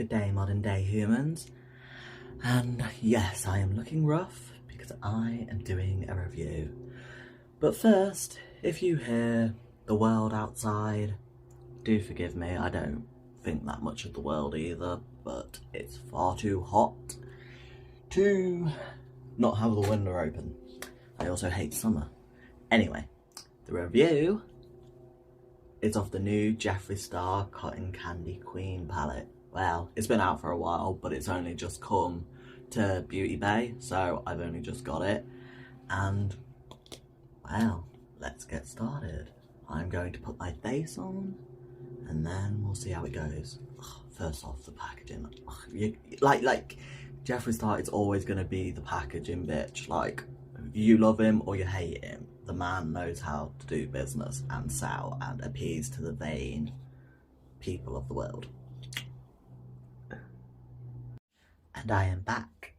Good day, modern day humans. And yes, I am looking rough because I am doing a review. But first, if you hear the world outside, do forgive me. I don't think that much of the world either, but it's far too hot to not have the window open. I also hate summer. Anyway, the review is of the new Jeffree Star Cotton Candy Queen palette. Well, it's been out for a while, but it's only just come to Beauty Bay, so I've only just got it. And, well, let's get started. I'm going to put my face on, and then we'll see how it goes. Ugh, first off, the packaging. Ugh, like, Jeffree Star is always going to be the packaging bitch. Like, you love him or you hate him. The man knows how to do business and sell and appease to the vain people of the world. And I am back.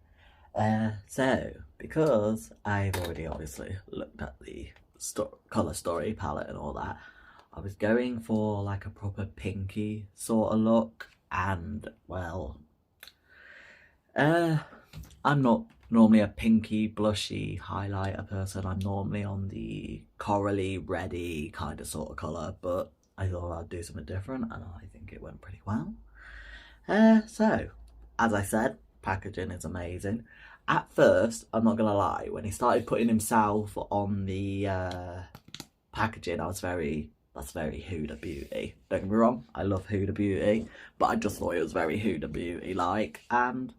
So, because I've already obviously looked at the colour story palette and all that, I was going for like a proper pinky sort of look, and well, I'm not normally a pinky blushy highlighter person. I'm normally on the corally reddy kind of sort of colour, but I thought I'd do something different and I think it went pretty well. So, as I said, packaging is amazing. At first, I'm not gonna lie, when he started putting himself on the packaging, that's very Huda Beauty. Don't get me wrong, I love Huda Beauty, but I just thought it was very Huda Beauty like, and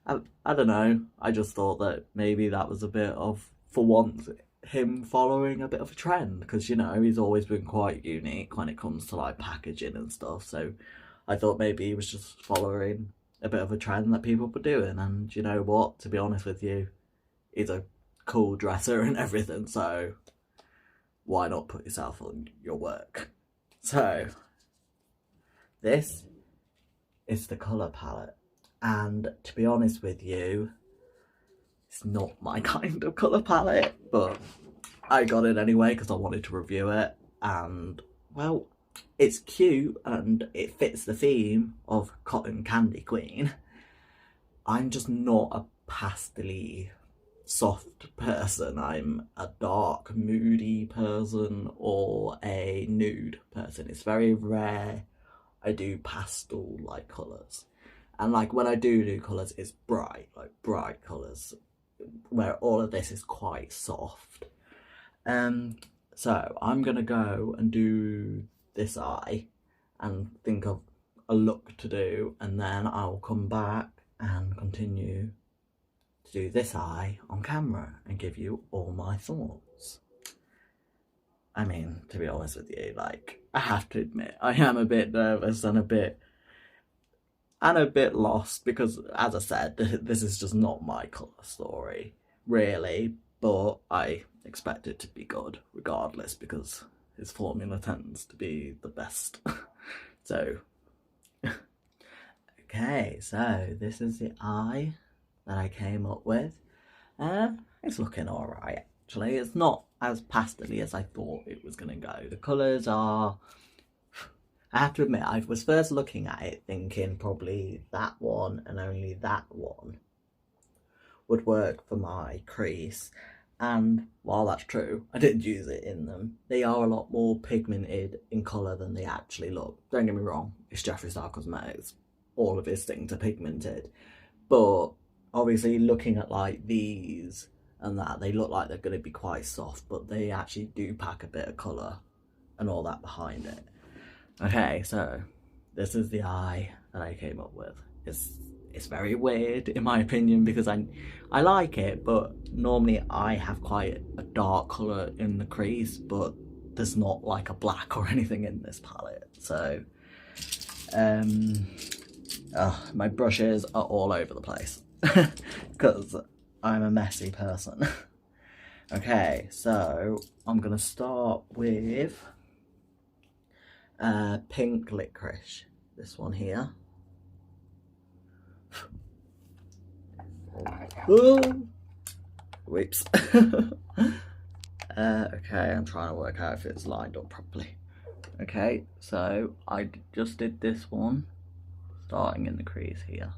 I don't know, I just thought that maybe that was a bit of, for once, him following a bit of a trend, because, you know, he's always been quite unique when it comes to like packaging and stuff, so I thought maybe he was just following a bit of a trend that people were doing. And you know what, to be honest with you, he's a cool dresser and everything, so why not put yourself on your work? So this is the colour palette, and to be honest with you, it's not my kind of colour palette, but I got it anyway because I wanted to review it, and well, it's cute and it fits the theme of Cotton Candy Queen. I'm just not a pastel-y soft person. I'm a dark moody person or a nude person. It's very rare I do pastel like colours, and like when I do colours, it's bright, like bright colours, where all of this is quite soft. So I'm gonna go and do this eye and think of a look to do, and then I'll come back and continue to do this eye on camera and give you all my thoughts. I mean, to be honest with you, like, I have to admit, I am a bit nervous and a bit lost because, as I said, this is just not my colour story, really, but I expect it to be good regardless because his formula tends to be the best. So, okay, so this is the eye that I came up with. It's looking alright, actually. It's not as pastel-y as I thought it was going to go. The colours are, I have to admit, I was first looking at it thinking probably that one and only that one would work for my crease. And while that's true, I did use it in them. They are a lot more pigmented in colour than they actually look. Don't get me wrong, it's Jeffree Star Cosmetics. All of his things are pigmented. But obviously looking at like these and that, they look like they're going to be quite soft, but they actually do pack a bit of colour and all that behind it. Okay, so this is the eye that I came up with. It's very weird in my opinion because I like it, but normally I have quite a dark colour in the crease, but there's not like a black or anything in this palette. So my brushes are all over the place because I'm a messy person. Okay, so I'm gonna start with pink licorice, this one here. Oh, whoops. Okay, I'm trying to work out if it's lined up properly. Okay, so I just did this one, starting in the crease here.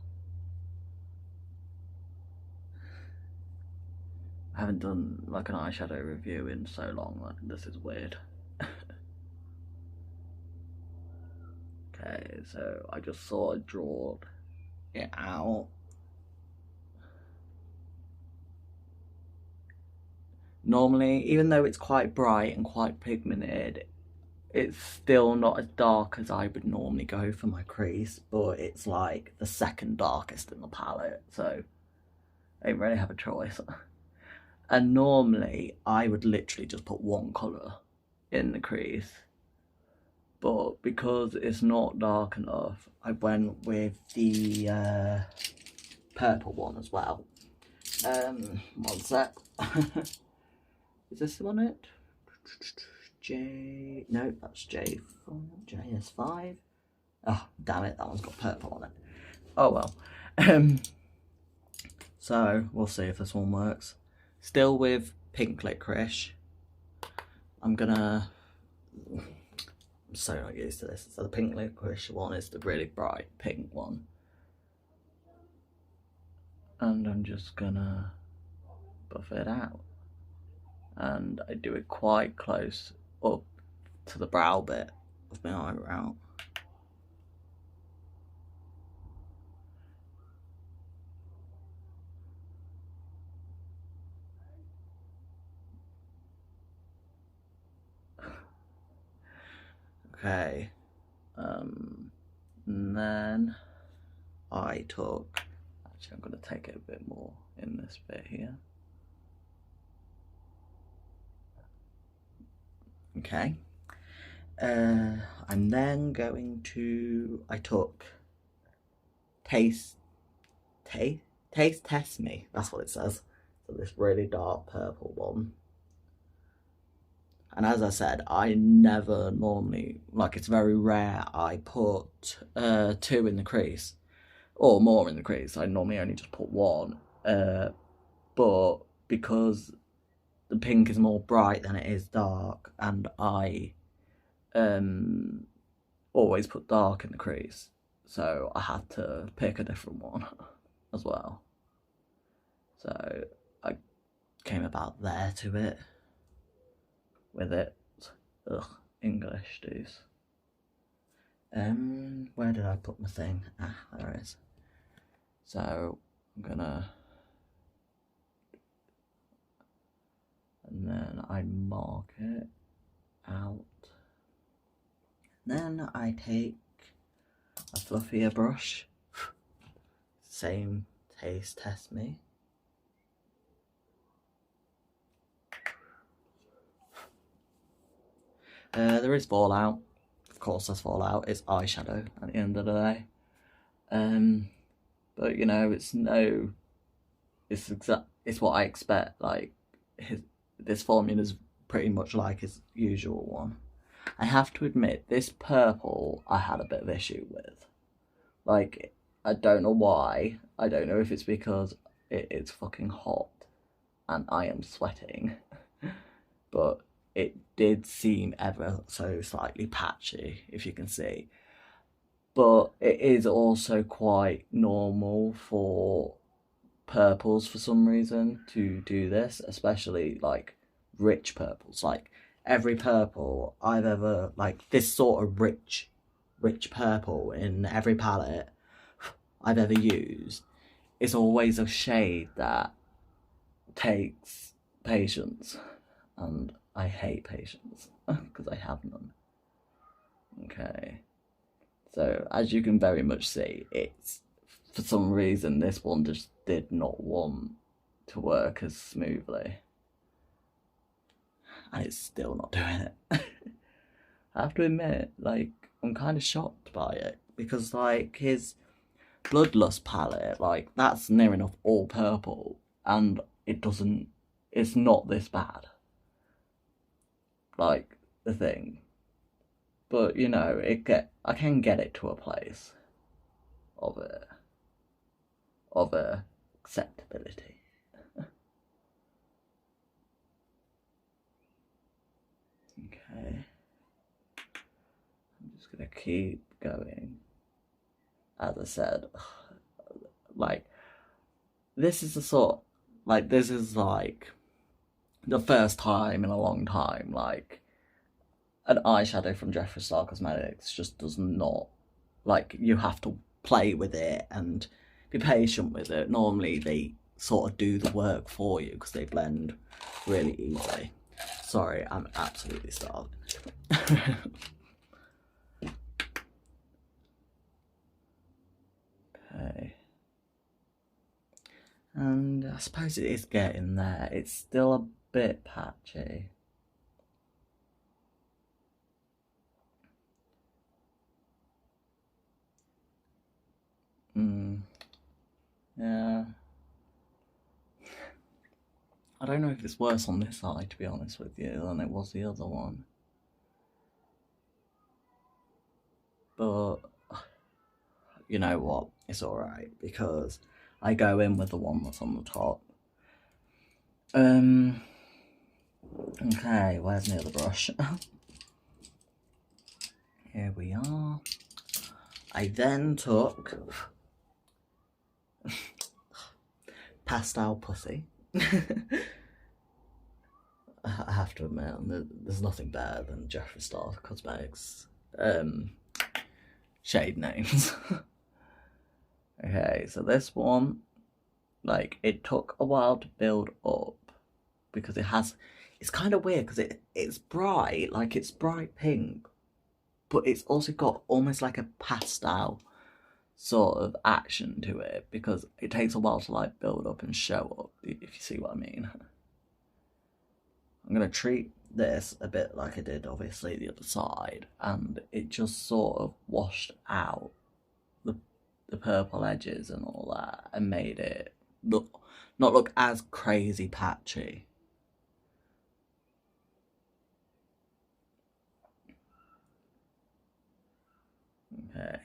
I haven't done like an eyeshadow review in so long, like, this is weird. Okay, so I just sort of draw it out. Normally, even though it's quite bright and quite pigmented, it's still not as dark as I would normally go for my crease, but it's like the second darkest in the palette, so I don't really have a choice. And normally I would literally just put one colour in the crease, but because it's not dark enough, I went with the purple one as well. One sec. Is this the one it? J, no, that's J, JS5. Oh, damn it, that one's got purple on it. Oh well. So we'll see if this one works. Still with pink licorice. I'm so not used to this. So the pink licorice one is the really bright pink one. And I'm just gonna buff it out. And I do it quite close up to the brow bit of my eyebrow. Okay, and then I took, actually I'm going to take it a bit more in this bit here. Okay, I'm then going to, I took Taste Test Me, that's what it says. So this really dark purple one. And as I said, I never normally, like, it's very rare I put 2 in the crease or more in the crease. I normally only just put 1, but because the pink is more bright than it is dark, and I always put dark in the crease, so I had to pick a different one as well. So I came about there to it with it. Ugh, English dudes. Where did I put my thing? Ah, there it is. So I'm gonna, and then I mark it out. Then I take a fluffier brush, same Test Me. There is fallout, of course there's fallout, it's eyeshadow at the end of the day. But you know, it's what I expect. Like, this formula is pretty much like his usual one. I have to admit, this purple I had a bit of issue with. Like, I don't know why. I don't know if it's because it's fucking hot and I am sweating, but it did seem ever so slightly patchy, if you can see. But it is also quite normal for purples for some reason to do this, especially like rich purples. Like, every purple I've ever, like this sort of rich purple in every palette I've ever used, is always a shade that takes patience, and I hate patience because I have none. Okay, so as you can very much see, it's, for some reason this one just did not want to work as smoothly, and it's still not doing it. I have to admit, like, I'm kind of shocked by it, because like his Bloodlust palette, like, that's near enough all purple, and it's not this bad, like, the thing. But you know, I can get it to a place of acceptability. Okay, I'm just gonna keep going. as I said, like, this is the sort, like, this is like the first time in a long time, like, an eyeshadow from Jeffree Star Cosmetics just does not, like, you have to play with it and be patient with it. Normally they sort of do the work for you because they blend really easily. Sorry, I'm absolutely starving. Okay. And I suppose it is getting there. It's still a bit patchy. Yeah. I don't know if it's worse on this side, to be honest with you, than it was the other one. But you know what? It's alright because I go in with the one that's on the top. Okay, where's my other brush? Here we are. I then took Pastel Pussy. I have to admit, there's nothing better than Jeffree Star Cosmetics shade names. Okay, so this one, like, it took a while to build up because it's kind of weird because it's bright, like it's bright pink, but it's also got almost like a pastel sort of action to it because it takes a while to like build up and show up, if you see what I mean. I'm going to treat this a bit like I did obviously the other side, and it just sort of washed out the purple edges and all that and made it not look as crazy patchy. Okay,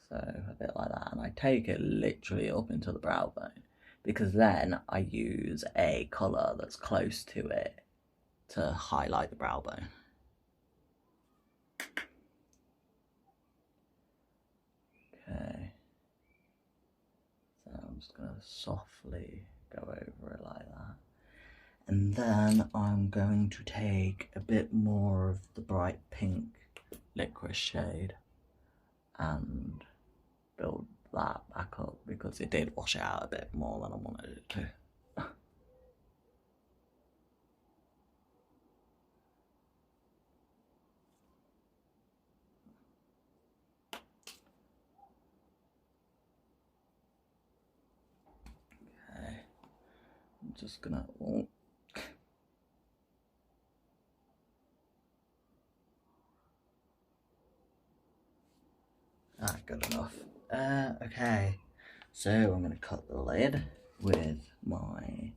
so a bit like that, and I take it literally up into the brow bone because then I use a colour that's close to it to highlight the brow bone. Okay, so I'm just going to softly go over it like that. And then I'm going to take a bit more of the bright pink licorice shade and build that back up because it did wash it out a bit more than I wanted it to. Okay, I'm just gonna. Oh. Ah, good enough. Okay, so I'm gonna cut the lid with my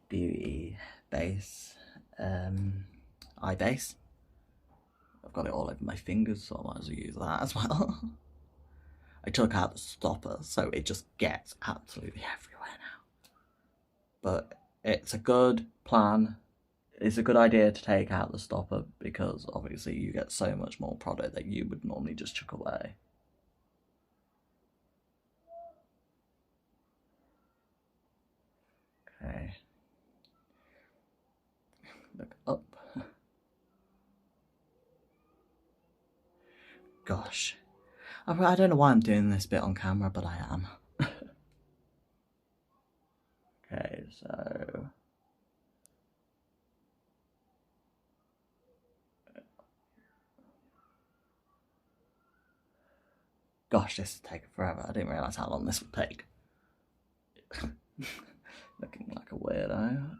beauty base, eye base. I've got it all over my fingers, so I might as well use that as well. I took out the stopper, so it just gets absolutely everywhere now. But it's a good plan. It's a good idea to take out the stopper because obviously you get so much more product that you would normally just chuck away. Okay. Look up. Gosh. I don't know why I'm doing this bit on camera, but I am. Okay, so... Gosh, this is taking forever. I didn't realise how long this would take. Looking like a weirdo.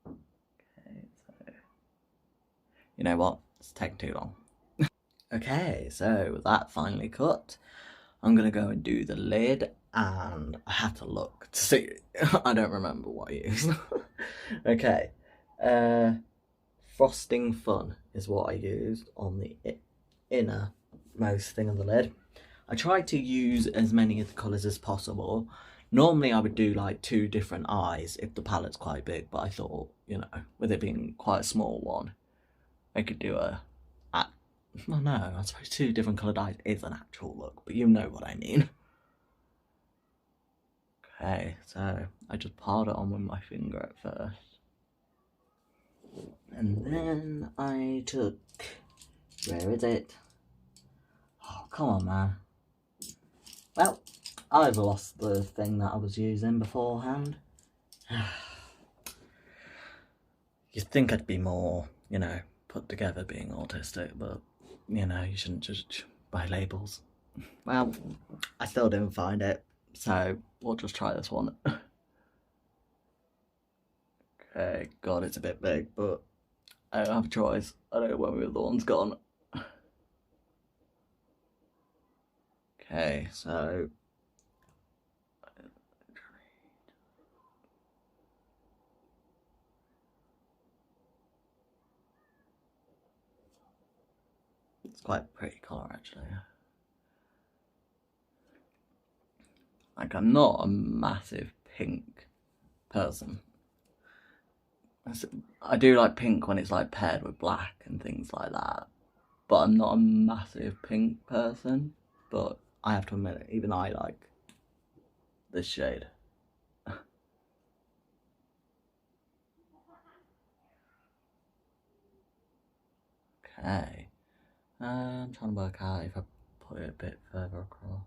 Okay, so... You know what? It's taking too long. Okay, so that finally cut. I'm gonna go and do the lid, and I have to look to see. I don't remember what I used. Okay, Frosting Fun is what I used on the innermost thing of the lid. I tried to use as many of the colours as possible. Normally I would do like 2 different eyes if the palette's quite big, but I thought, you know, with it being quite a small one, I could do a Well, no, I suppose 2 different coloured eyes is an actual look, but you know what I mean. Okay, so I just piled it on with my finger at first. And then I took... Where is it? Oh, come on, man. Well, I've lost the thing that I was using beforehand. You'd think I'd be more, you know, put together being autistic, but, you know, you shouldn't judge by labels. Well, I still didn't find it, so we'll just try this one. Okay, God, it's a bit big, but I don't have a choice. I don't know where the other one's gone. Okay, so... It's quite a pretty colour, actually. Like, I'm not a massive pink person. I do like pink when it's like paired with black and things like that, but I'm not a massive pink person. But I have to admit it, even I like this shade. Okay, I'm trying to work out if I put it a bit further across.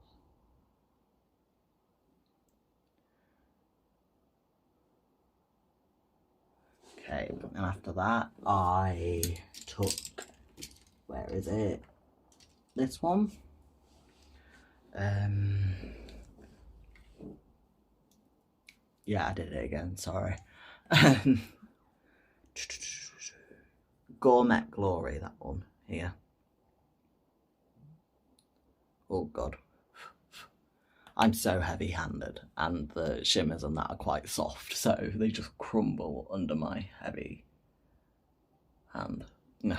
Okay, and after that I took, where is it? This one. Yeah, I did it again, sorry. Gourmet Glory, that one here. Oh God. I'm so heavy-handed, and the shimmers and that are quite soft, so they just crumble under my heavy hand. No,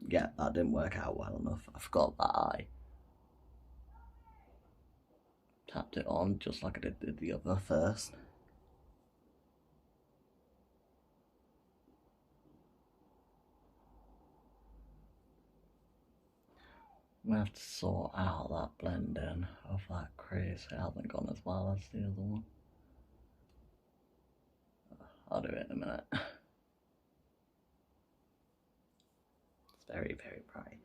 yeah, that didn't work out well enough. I forgot that I tapped it on just like I did the other first. I'm gonna have to sort out that blending of that crease. It hasn't gone as well as the other one. I'll do it in a minute. It's very, very bright.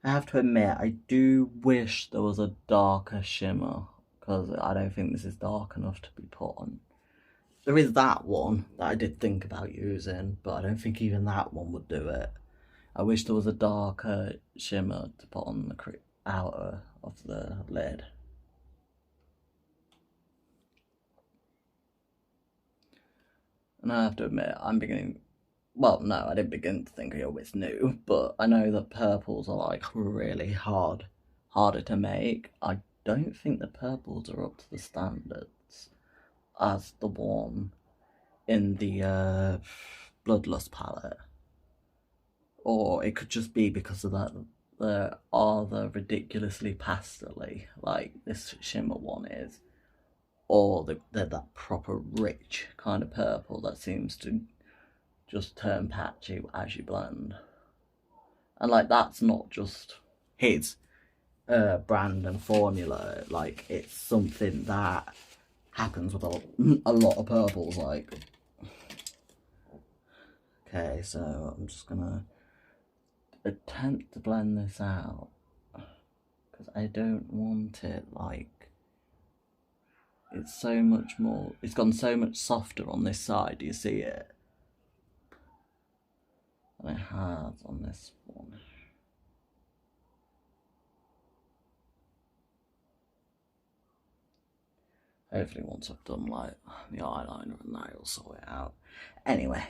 I have to admit, I do wish there was a darker shimmer, because I don't think this is dark enough to be put on. There is that one that I did think about using, but I don't think even that one would do it. I wish there was a darker shimmer to put on the outer of the lid. And I have to admit, I'm beginning... Well, no, I didn't begin to think, oh, it's new, but I know that purples are like really harder to make. I don't think the purples are up to the standards as the one in the Bloodlust palette. Or it could just be because of that there are the ridiculously pastely like this shimmer one is, or they're that proper rich kind of purple that seems to just turn patchy as you blend. And like that's not just his brand and formula, like it's something that happens with a lot of purples. Like, okay, so I'm just gonna attempt to blend this out because I don't want it like it's so much more, it's gone so much softer on this side, do you see it? Than it has on this one. Hopefully once I've done like the eyeliner and that, it'll sort it out. Anyway,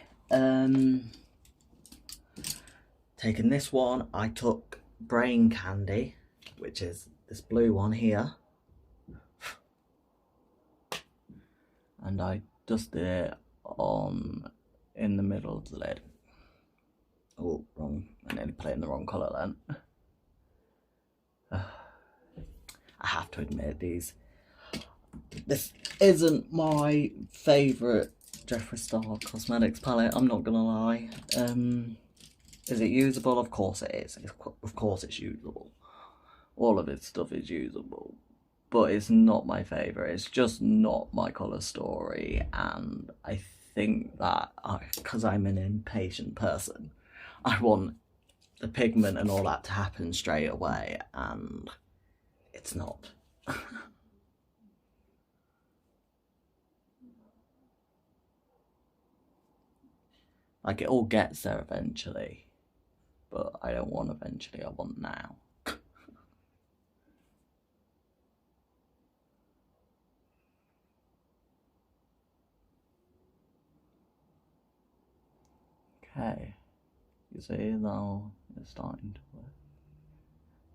taking this one, I took Brain Candy, which is this blue one here, and I dusted it on in the middle of the lid. Oh, wrong. I nearly played in the wrong colour then. I have to admit, this isn't my favourite Jeffree Star Cosmetics palette, I'm not gonna lie. Is it usable? Of course it is. Of course it's usable. All of its stuff is usable. But it's not my favourite. It's just not my colour story. And I think that because I'm an impatient person, I want the pigment and all that to happen straight away. And it's not. Like, it all gets there eventually. But I don't want eventually, I want now. Okay, you see, now it's starting to work.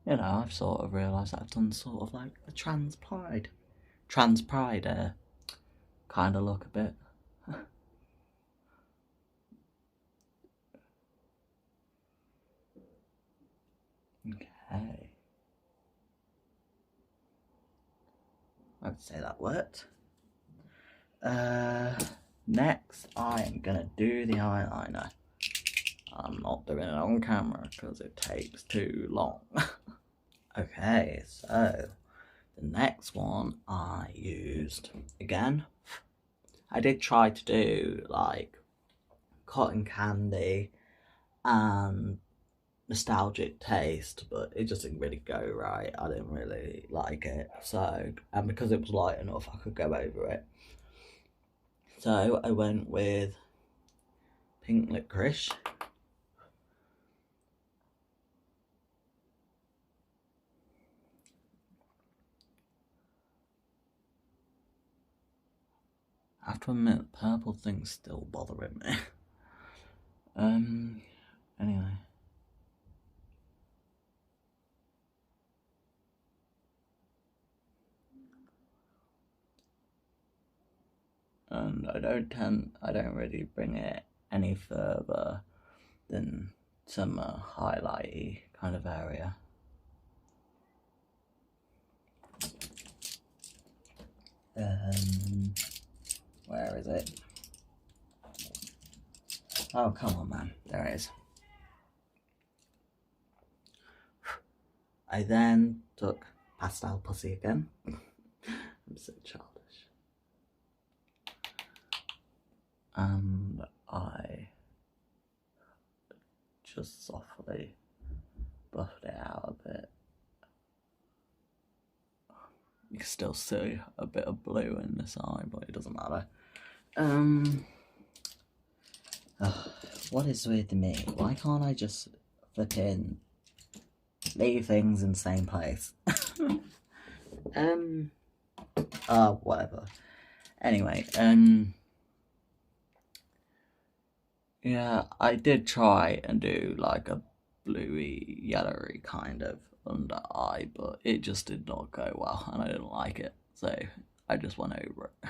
You know, I've sort of realised that I've done sort of like the trans pride kind of look a bit. Okay. I would say that worked. Next, I'm gonna do the eyeliner. I'm not doing it on camera because it takes too long. Okay, so the next one I used, again, I did try to do like cotton candy and nostalgic taste, but it just didn't really go right. I didn't really like it. So, and because it was light enough, I could go over it. So I went with pink licorice. I have to admit, purple thing's still bothering me. Anyway. And I don't really bring it any further than some highlighty kind of area. Where is it? Oh, come on, man. There it is. I then took Pastel Pussy again. I'm so childish. And I just softly buffed it out a bit. You can still see a bit of blue in this eye, but it doesn't matter. What is with me? Why can't I just flipping leave things in the same place? Whatever. Anyway, yeah, I did try and do like a bluey, yellowy kind of under eye, but it just did not go well, and I didn't like it, so I just went over it.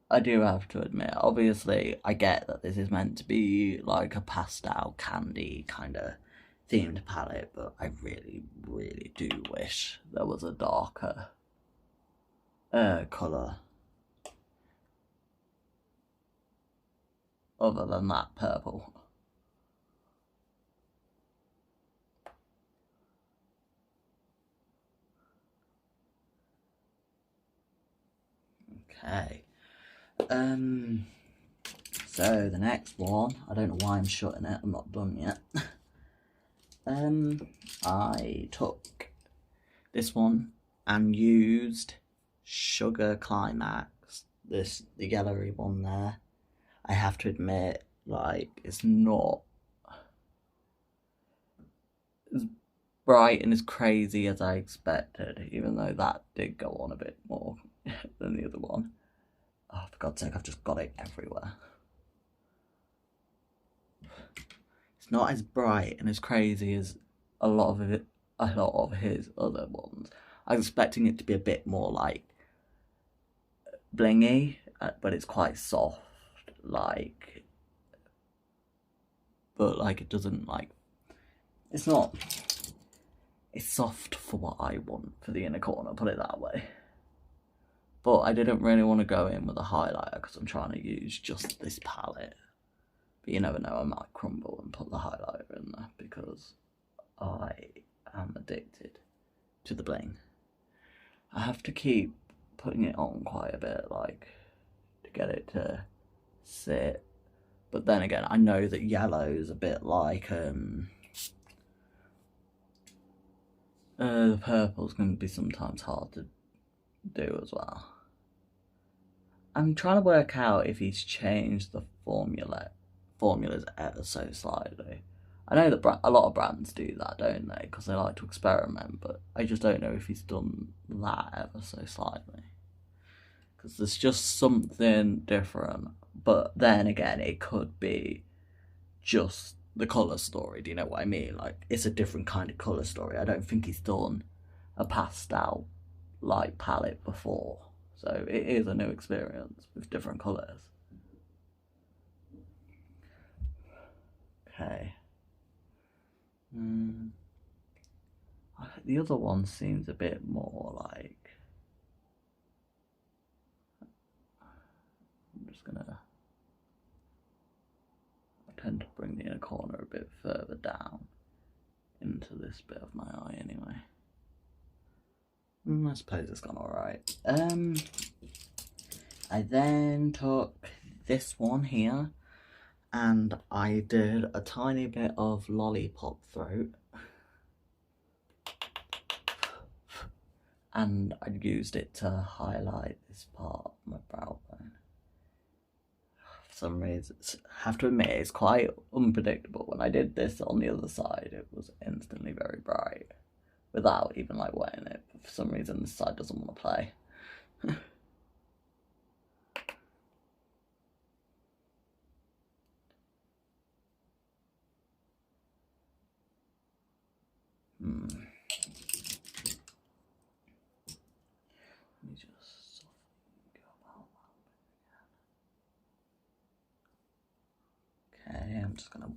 I do have to admit, obviously, I get that this is meant to be like a pastel candy kind of themed palette, but I really, really do wish there was a darker colour other than that purple. Okay. So the next one, I don't know why I'm shutting it, I'm not done yet. I took this one and used Sugar Climax, the yellowy one there. I have to admit, like, it's not as bright and as crazy as I expected, even though that did go on a bit more than the other one. Oh, for God's sake, I've just got it everywhere. It's not as bright and as crazy as a lot of his other ones. I was expecting it to be a bit more like blingy, but it's quite soft, like, but like it doesn't like, it's not it's soft for what I want for the inner corner, put it that way. But I didn't really want to go in with a highlighter because I'm trying to use just this palette. But you never know, I might crumble and put the highlighter in there because I am addicted to the bling. I have to keep putting it on quite a bit, like, to get it to sit. But then again, I know that yellow is a bit like the purple's going to be sometimes hard to do as well. I'm trying to work out if he's changed the formulas ever so slightly. I know that a lot of brands do that, don't they? Because they like to experiment, but I just don't know if he's done that ever so slightly. Because there's just something different. But then again, it could be just the colour story, do you know what I mean? Like, it's a different kind of colour story. I don't think he's done a pastel light palette before. So it is a new experience with different colours. Okay. The other one seems a bit more like... I'm just gonna... I tend to bring the inner corner a bit further down into this bit of my eye anyway. I suppose it's gone alright. I then took this one here and I did a tiny bit of lollipop throat. And I used it to highlight this part of my brow bone. For some reason, I have to admit, it's quite unpredictable. When I did this on the other side, it was instantly very bright without even like wetting it. But for some reason, this side doesn't want to play. Let me just go about that. Okay, I'm just gonna...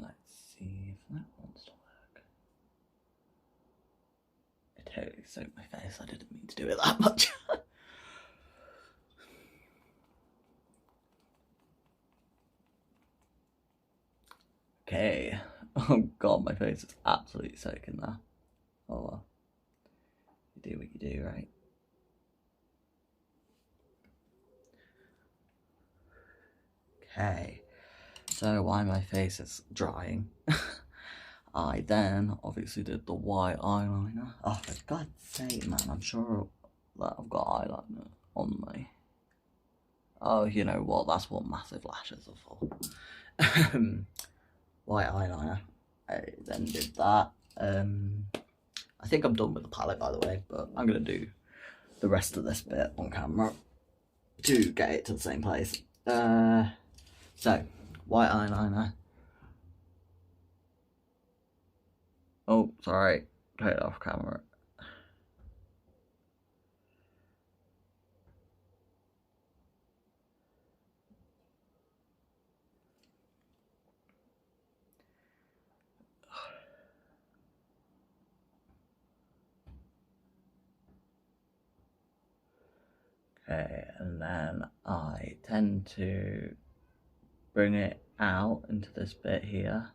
Let's see if that wants to work. It totally soaked my face. I didn't mean to do it that much. Okay. Oh god, my face is absolutely soaking there. Oh well. You do what you do, right? Okay. So while my face is drying, I then obviously did the white eyeliner. Oh, for God's sake, man, I'm sure that I've got eyeliner on me. Oh, you know what? That's what massive lashes are for. White eyeliner. I then did that. I think I'm done with the palette, by the way, but I'm going to do the rest of this bit on camera to get it to the same place. So, white eyeliner. Oh, sorry. Take it off camera. Okay, and then I tend to bring it out into this bit here.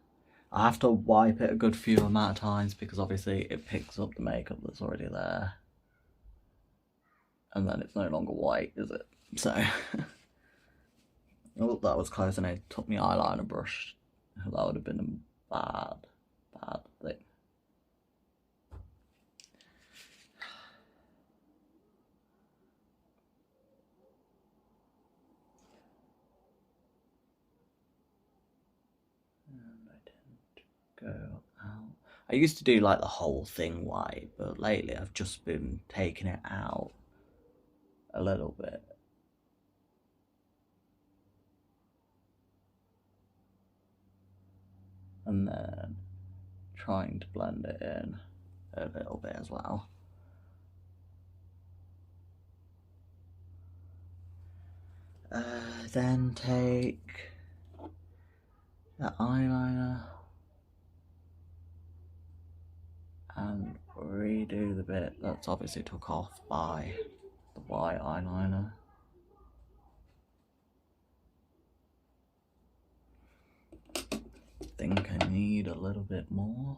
I have to wipe it a good few amount of times because obviously it picks up the makeup that's already there. And then it's no longer white, is it? So, oh, that was close and I took my eyeliner brush. That would have been a bad thing. And I tend to go out. I used to do like the whole thing white, but lately I've just been taking it out a little bit. And then trying to blend it in a little bit as well. then take the eyeliner and redo the bit that's obviously took off by the white eyeliner. I think I need a little bit more.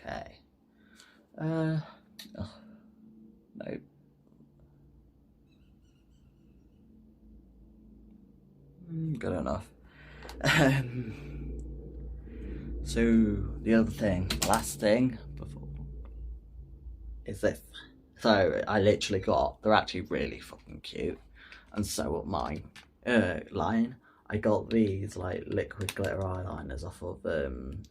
Okay. No. Good enough. So the other thing, last thing before, is this. So I literally got, they're actually really fucking cute, and so are mine. Line. I got these like liquid glitter eyeliners off of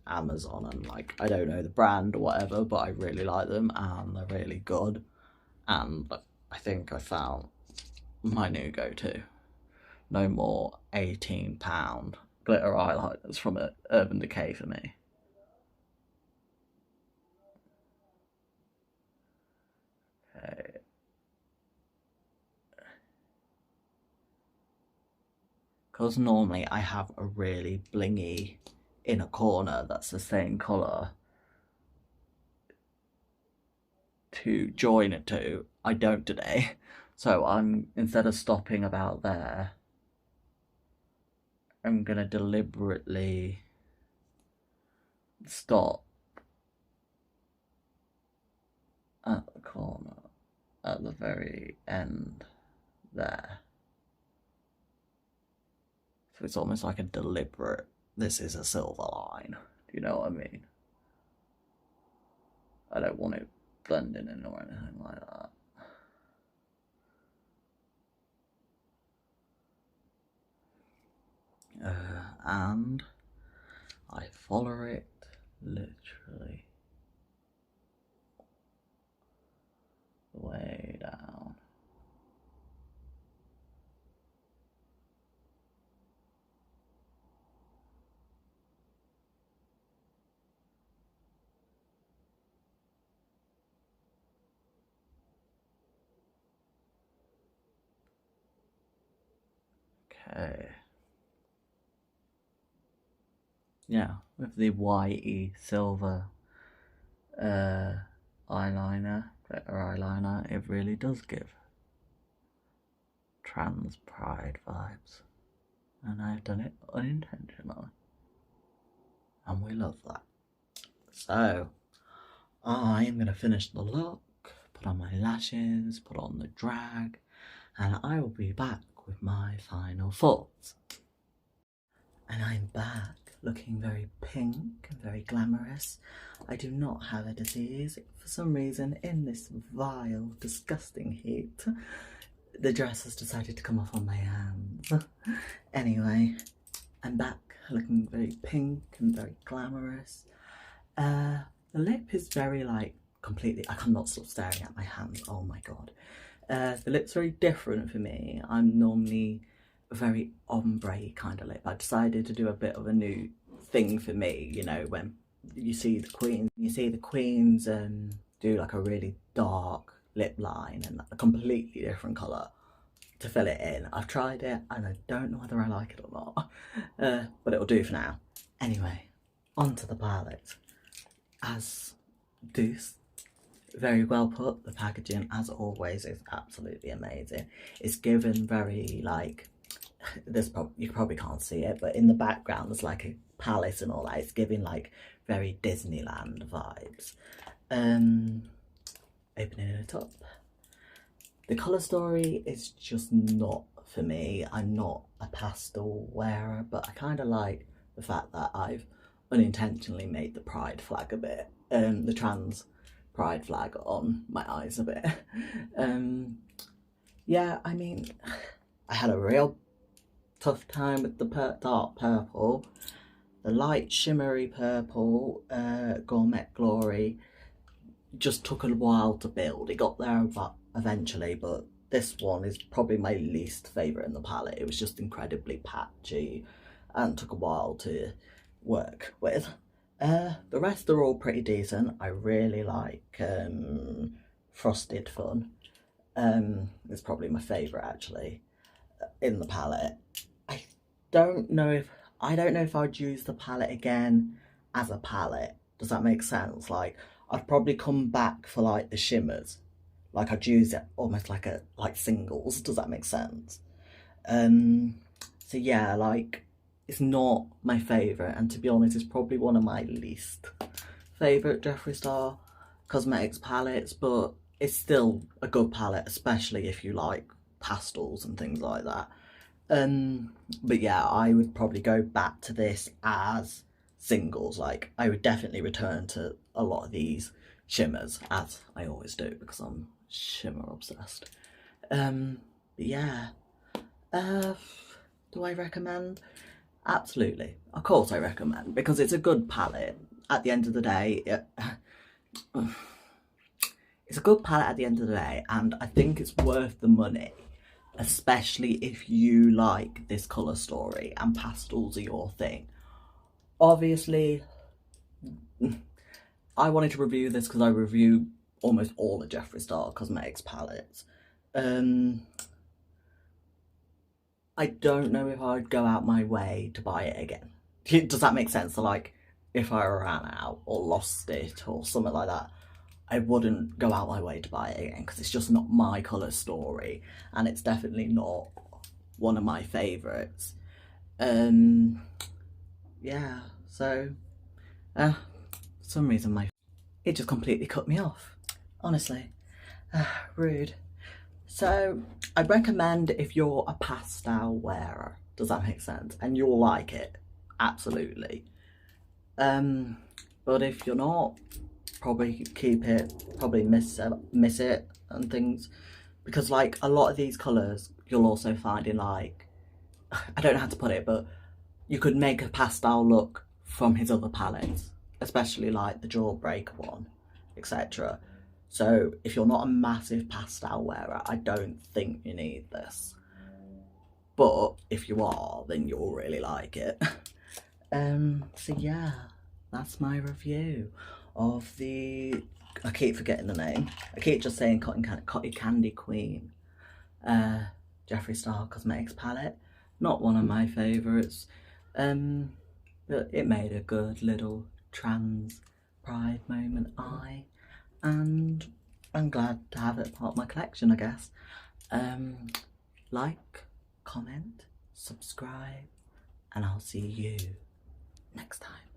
Amazon, and like I don't know the brand or whatever, but I really like them and they're really good. And I think I found my new go-to. No more £18 glitter eyeliners from Urban Decay for me. Okay. Because normally I have a really blingy inner corner that's the same colour to join it to. I don't today. So I'm, instead of stopping about there, I'm gonna deliberately stop at the corner, at the very end there. So it's almost like a deliberate, this is a silver line. Do you know what I mean? I don't want it blending in or anything like that. And I follow it literally way down. Okay. Yeah, with the whitey silver eyeliner, glitter eyeliner, it really does give trans pride vibes. And I've done it unintentionally. And we love that. So, I'm going to finish the look, put on my lashes, put on the drag, and I will be back with my final thoughts. And I'm back looking very pink and very glamorous. I do not have a disease. For some reason, in this vile, disgusting heat, the dress has decided to come off on my hands. Anyway, I'm back looking very pink and very glamorous. The lip is very like completely, I cannot stop staring at my hands, oh my god. The lip's very different for me. I'm normally a very ombre kind of lip. I decided to do a bit of a new thing for me, you know, when you see the queens do like a really dark lip line and a completely different colour to fill it in. I've tried it and I don't know whether I like it or not, but it'll do for now. Anyway, onto the palette. As Deuce very well put, the packaging as always is absolutely amazing. It's given very like, you probably can't see it, but in the background there's like a palace and all that. It's giving like very Disneyland vibes. Opening it up, the colour story is just not for me. I'm not a pastel wearer, but I kind of like the fact that I've unintentionally made the pride flag a bit, the trans pride flag on my eyes a bit. Yeah, I mean, I had a real tough time with the dark purple. The light shimmery purple, Gourmet Glory, just took a while to build. It got there eventually, but this one is probably my least favourite in the palette. It was just incredibly patchy and took a while to work with. The rest are all pretty decent. I really like Frosted Fun. It's probably my favourite actually in the palette. I don't know if I'd use the palette again as a palette. Does that make sense? Like I'd probably come back for like the shimmers. Like I'd use it almost like singles. Does that make sense? Um, so yeah, like it's not my favourite, and to be honest, it's probably one of my least favourite Jeffree Star cosmetics palettes, but it's still a good palette, especially if you like pastels and things like that. But yeah, I would probably go back to this as singles. Like I would definitely return to a lot of these shimmers, as I always do because I'm shimmer obsessed. But yeah, uh, do I recommend? Absolutely, of course I recommend because it's a good palette. At the end of the day, it's a good palette at the end of the day, and I think it's worth the money, especially if you like this colour story and pastels are your thing. Obviously, I wanted to review this because I review almost all the Jeffree Star cosmetics palettes. I don't know if I'd go out my way to buy it again. Does that make sense? So like, if I ran out or lost it or something like that, I wouldn't go out my way to buy it again because it's just not my colour story, and it's definitely not one of my favourites. Yeah, so for some reason it just completely cut me off. Honestly, rude. So I'd recommend if you're a pastel wearer, does that make sense? And you'll like it, absolutely. But if you're not, probably keep it, probably miss it and things, because like a lot of these colours you'll also find in like, I don't know how to put it, but you could make a pastel look from his other palettes, especially like the Jawbreaker one, etc. So if you're not a massive pastel wearer, I don't think you need this. But if you are, then you'll really like it. So yeah, that's my review of the, I keep forgetting the name. I keep just saying Cotton Candy Queen Jeffree Star Cosmetics palette. Not one of my favourites. But it made a good little trans pride moment and I'm glad to have it part of my collection, I guess. Like, comment, subscribe, and I'll see you next time.